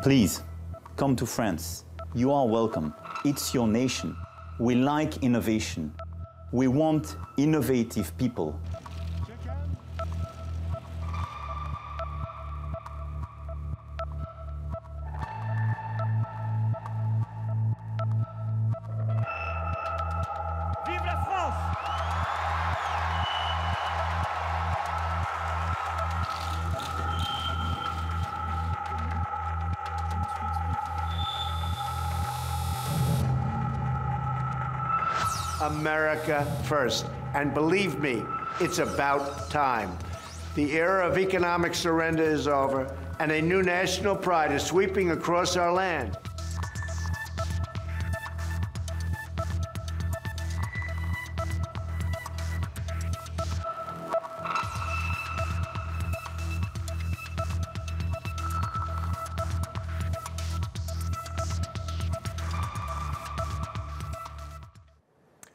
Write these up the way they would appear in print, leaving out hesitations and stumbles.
Please, come to France. You are welcome. It's your nation. We like innovation. We want innovative people. Vive la France! America first. And believe me, it's about time. The era of economic surrender is over, and a new national pride is sweeping across our land.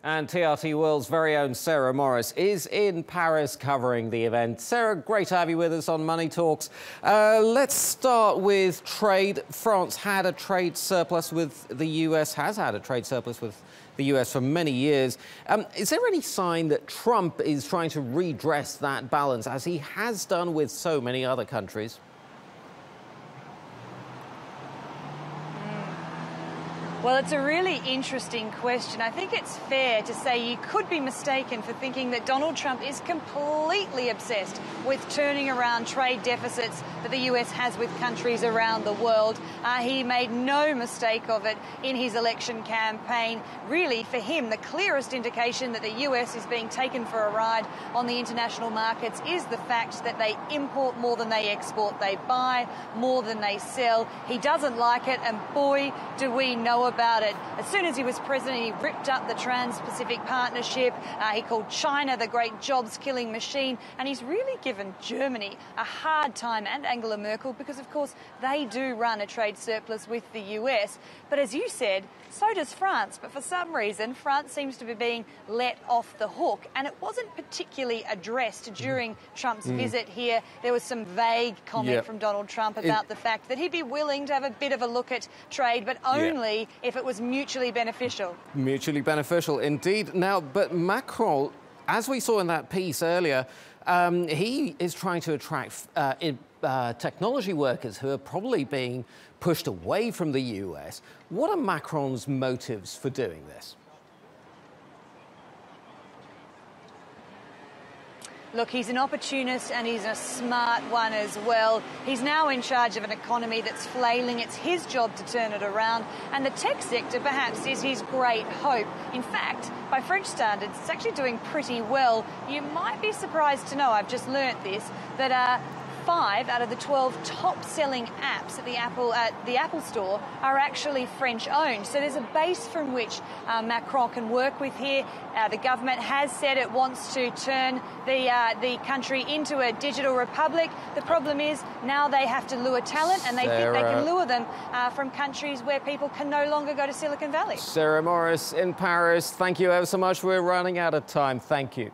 And TRT World's very own Sarah Morice is in Paris covering the event. Sarah, great to have you with us on Money Talks. Let's start with trade. France had a trade surplus with the US, has had a trade surplus with the US for many years. Is there any sign that Trump is trying to redress that balance, as he has done with so many other countries? Well, it's a really interesting question. I think it's fair to say you could be mistaken for thinking that Donald Trump is completely obsessed with turning around trade deficits that the US has with countries around the world. He made no mistake of it in his election campaign. Really, for him, the clearest indication that the US is being taken for a ride on the international markets is the fact that they import more than they export. They buy more than they sell. He doesn't like it, and boy, do we know about it. As soon as he was president, he ripped up the Trans-Pacific Partnership. He called China the great jobs-killing machine, and he's really given Germany a hard time, and Angela Merkel, because of course they do run a trade surplus with the US. But as you said, so does France. But for some reason, France seems to be being let off the hook, and it wasn't particularly addressed during Trump's visit here. There was some vague comment from Donald Trump about the fact that he'd be willing to have a bit of a look at trade, but only if it was mutually beneficial. Mutually beneficial, indeed. Now, but Macron, as we saw in that piece earlier, he is trying to attract technology workers who are probably being pushed away from the US. What are Macron's motives for doing this? Look, he's an opportunist and he's a smart one as well. He's now in charge of an economy that's flailing. It's his job to turn it around. And the tech sector, perhaps, is his great hope. In fact, by French standards, it's actually doing pretty well. You might be surprised to know, I've just learnt this, that 5 out of the 12 top-selling apps at the Apple Store are actually French-owned. So there's a base from which Macron can work with here. The government has said it wants to turn the country into a digital republic. The problem is now they have to lure talent, and they think they can lure them from countries where people can no longer go to Silicon Valley. Sarah Morice in Paris, thank you ever so much. We're running out of time. Thank you.